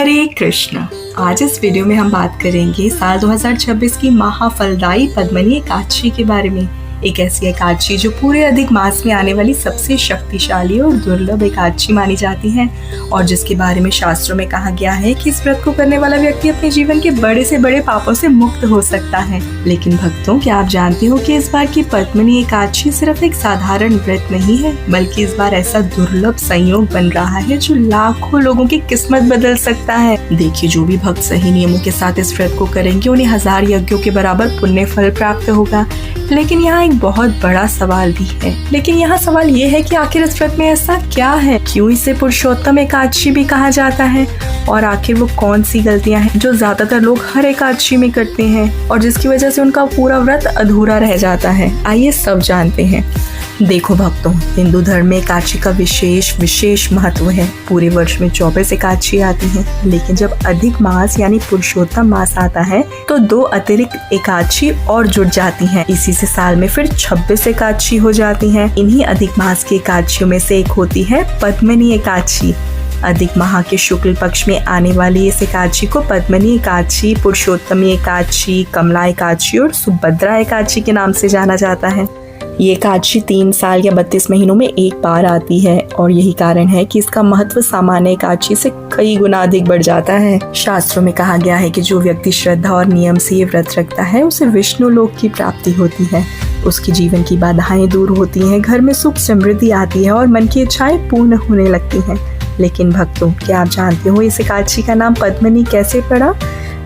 हरे कृष्ण। आज इस वीडियो में हम बात करेंगे साल 2026 की महाफलदायी पद्मिनी एकादशी के बारे में। एक ऐसी एकादशी जो पूरे अधिक मास में आने वाली सबसे शक्तिशाली और दुर्लभ एकादशी मानी जाती है और जिसके बारे में शास्त्रों में कहा गया है कि इस व्रत को करने वाला व्यक्ति अपने जीवन के बड़े से बड़े पापों से मुक्त हो सकता है। लेकिन भक्तों, क्या आप जानते हो कि इस बार की पद्मिनी एकादशी सिर्फ एक साधारण व्रत नहीं है, बल्कि इस बार ऐसा दुर्लभ संयोग बन रहा है जो लाखों लोगों की किस्मत बदल सकता है। देखिए, जो भी भक्त सही नियमों के साथ इस व्रत को करेंगे उन्हें 1000 यज्ञों के बराबर पुण्य फल प्राप्त होगा। लेकिन यहाँ एक बहुत बड़ा सवाल भी है। सवाल ये है कि आखिर इस व्रत में ऐसा क्या है, क्यों इसे पुरुषोत्तम एकादशी भी कहा जाता है, और आखिर वो कौन सी गलतियां हैं जो ज्यादातर लोग हर एकादशी में करते हैं और जिसकी वजह से उनका पूरा व्रत अधूरा रह जाता है। आइए सब जानते हैं। देखो भक्तों, हिंदू धर्म में एकादशी का विशेष महत्व है। पूरे वर्ष में 24 एकादशी आती हैं, लेकिन जब अधिक मास यानी पुरुषोत्तम मास आता है तो 2 अतिरिक्त एकादशी और जुड़ जाती हैं। इसी से साल में फिर 26 एकादशी हो जाती हैं। इन्हीं अधिक मास की एकादशियों में से एक होती है पद्मिनी एकादशी। अधिक माह के शुक्ल पक्ष में आने वाली इस एकादशी को पद्मिनी एकादशी, पुरुषोत्तमी एकादशी, कमला एकादशी और सुभद्रा एकादशी के नाम से जाना जाता है। ये एकादशी 3 साल या 32 महीनों में एक बार आती है और यही कारण है कि इसका महत्व सामान्य एकादशी से कई गुना अधिक बढ़ जाता है। शास्त्रों में कहा गया है कि जो व्यक्ति श्रद्धा और नियम से ये व्रत रखता है उसे विष्णु लोक की प्राप्ति होती है। उसके जीवन की बाधाएं दूर होती हैं, घर में सुख समृद्धि आती है और मन की इच्छाएं पूर्ण होने लगती हैं। लेकिन भक्तों, क्या आप जानते हो इस एकादशी का नाम पद्मिनी कैसे पड़ा?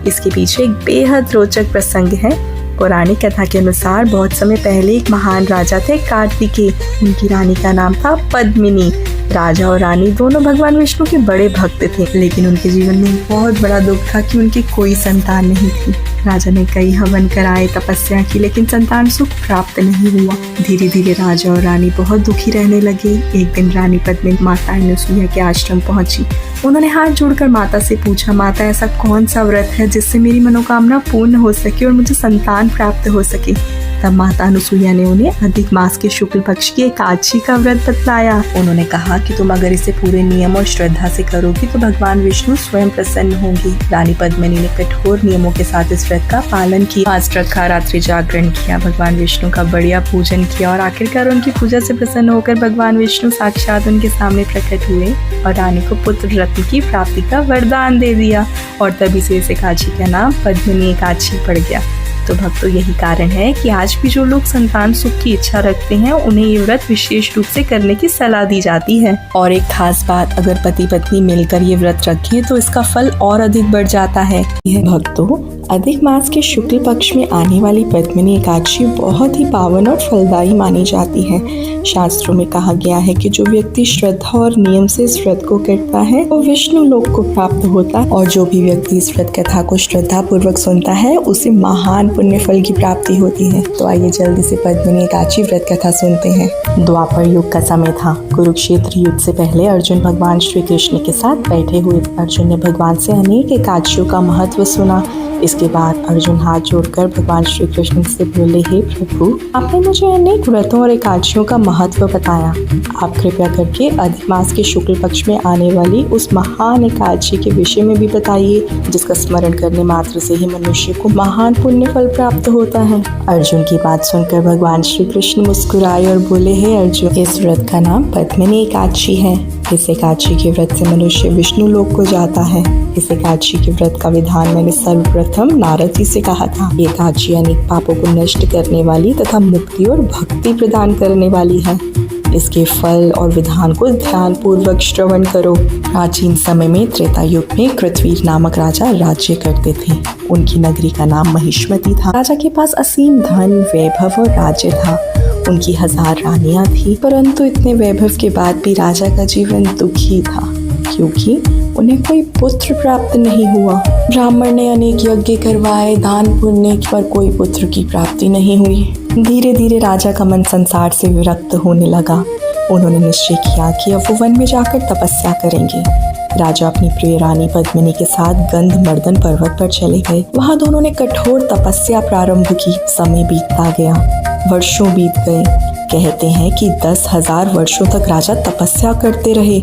इसके पीछे एक बेहद रोचक प्रसंग है। पौराणिक कथा के अनुसार बहुत समय पहले एक महान राजा थे कार्तिकेय। उनकी रानी का नाम था पद्मिनी। राजा और रानी दोनों भगवान विष्णु के बड़े भक्त थे, लेकिन उनके जीवन में बहुत बड़ा दुख था कि उनकी कोई संतान नहीं थी। राजा ने कई हवन कराए, तपस्या की, लेकिन संतान सुख प्राप्त नहीं हुआ। धीरे धीरे राजा और रानी बहुत दुखी रहने लगे। एक दिन रानी पद्मिनी माता अनसुईया के आश्रम पहुंची। उन्होंने हाथ जोड़कर माता से पूछा, माता ऐसा कौन सा व्रत है जिससे मेरी मनोकामना पूर्ण हो सके और मुझे संतान प्राप्त हो सके? तब माता अनसुईया ने उन्हें अधिक मास के शुक्ल पक्ष की एकादशी का व्रत बतलाया। उन्होंने कहा कि तुम अगर इसे पूरे नियम और श्रद्धा से करोगी तो भगवान विष्णु स्वयं प्रसन्न होंगे। रानी पद्मिनी ने कठोर नियमों के साथ इस व्रत का पालन किया। फास्ट रखा, रात्रि जागरण किया, भगवान विष्णु का बढ़िया पूजन किया और आखिरकार उनकी पूजा से प्रसन्न होकर भगवान विष्णु साक्षात उनके सामने प्रकट हुए और रानी को पुत्र रत्न की प्राप्ति का वरदान दे दिया और तभी से इस एकादशी का नाम पद्मिनी एकादशी पड़ गया। तो भक्तों, यही कारण है कि आज भी जो लोग संतान सुख की इच्छा रखते हैं उन्हें ये व्रत विशेष रूप से करने की सलाह दी जाती है। और एक खास बात, अगर पति पत्नी मिलकर ये व्रत रखें तो इसका फल और अधिक बढ़ जाता है। भक्तों, अधिक मास के शुक्ल पक्ष में आने वाली पद्मिनी एकादशी बहुत ही पावन और फलदायी मानी जाती है। शास्त्रों में कहा गया है कि जो व्यक्ति श्रद्धा और नियम से इस व्रत को करता है वो विष्णु लोक को प्राप्त होता है और जो भी व्यक्ति इस व्रत कथा को श्रद्धा पूर्वक सुनता है उसे महान पुण्य फल की प्राप्ति होती है। तो आइए जल्दी से पद्मिनी एकादशी व्रत कथा सुनते हैं। द्वापर युग का समय था। कुरुक्षेत्र युद्ध से पहले अर्जुन भगवान श्री कृष्ण के साथ बैठे हुए। अर्जुन ने भगवान से अनेक एकादशियों का महत्व सुना। इसके बाद अर्जुन हाथ जोड़कर भगवान श्री कृष्ण से बोले, हे प्रभु, आपने मुझे अनेक व्रतों और एकादशियों का महत्व बताया। आप कृपया करके अधिक मास के शुक्ल पक्ष में आने वाली उस महान एकादशी के विषय में भी बताइए जिसका स्मरण करने मात्र से ही मनुष्य को महान पुण्य फल प्राप्त होता है। अर्जुन की बात सुनकर भगवान श्री कृष्ण मुस्कुराए और बोले, हे अर्जुन, इस व्रत का नाम पद्मिनी एकादशी है। इस एकादशी के व्रत से मनुष्य विष्णु लोक को जाता है। इस एकादशी के व्रत का विधान मैंने सर्वप्रथम नारद जी से कहा था। ये एकादशी अनेक पापों को नष्ट करने वाली तथा मुक्ति और भक्ति प्रदान करने वाली है। इसके फल और विधान को ध्यान पूर्वक श्रवण करो। प्राचीन समय में त्रेता युग में कृतवीर नामक राजा राज्य करते थे। उनकी नगरी का नाम महिष्मती था। राजा के पास असीम धन, वैभव और राज्य था। उनकी 1000 रानियां थी, परंतु इतने वैभव के बाद भी राजा का जीवन दुखी था क्योंकि उन्हें कोई पुत्र प्राप्त नहीं हुआ। ब्राह्मण ने अनेक यज्ञ करवाए, दान पुण्य, पर कोई पुत्र की प्राप्ति नहीं हुई। धीरे धीरे राजा का मन संसार से विरक्त होने लगा। उन्होंने निश्चय किया कि अब वो वन में जाकर तपस्या करेंगे। राजा अपनी प्रिय रानी पद्मिनी के साथ गंधमर्दन पर्वत पर चले गए। वहां दोनों ने कठोर तपस्या प्रारंभ की। समय बीतता गया, वर्षों बीत गए। कहते हैं कि 10,000 वर्षों तक राजा तपस्या करते रहे।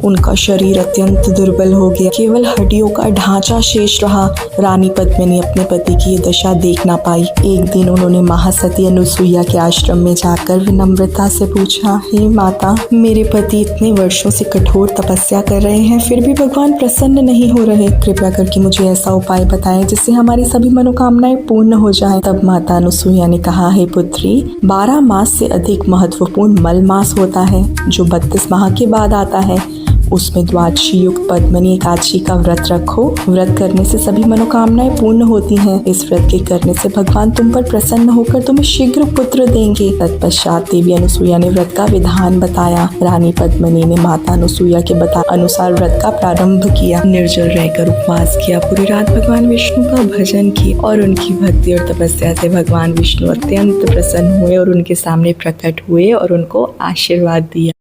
उनका शरीर अत्यंत दुर्बल हो गया, केवल हड्डियों का ढांचा शेष रहा। रानी पद्मिनी अपने पति की ये दशा देख ना पाई। एक दिन उन्होंने महासती अनुसुईया के आश्रम में जाकर विनम्रता से पूछा, हे माता, मेरे पति इतने वर्षों से कठोर तपस्या कर रहे हैं, फिर भी भगवान प्रसन्न नहीं हो रहे। कृपया करके मुझे ऐसा उपाय बताएं जिससे हमारी सभी मनोकामनाएं पूर्ण हो जाएं। तब माता अनुसुईया ने कहा, हे पुत्री, 12 मास से अधिक महत्वपूर्ण मल मास होता है जो 32 माह के बाद आता है। उसमें द्वादशी युक्त पद्मिनी एकादशी का व्रत रखो। व्रत करने से सभी मनोकामनाएं पूर्ण होती हैं। इस व्रत के करने से भगवान तुम पर प्रसन्न होकर तुम्हें शीघ्र पुत्र देंगे। तत्पश्चात देवी अनुसुईया ने व्रत का विधान बताया। रानी पद्मिनी ने माता अनुसुईया के अनुसार व्रत का प्रारंभ किया। निर्जल रहकर उपवास किया, पूरी रात भगवान विष्णु का भजन किया और उनकी भक्ति और तपस्या से भगवान विष्णु अत्यंत प्रसन्न हुए और उनके सामने प्रकट हुए और उनको आशीर्वाद दिया।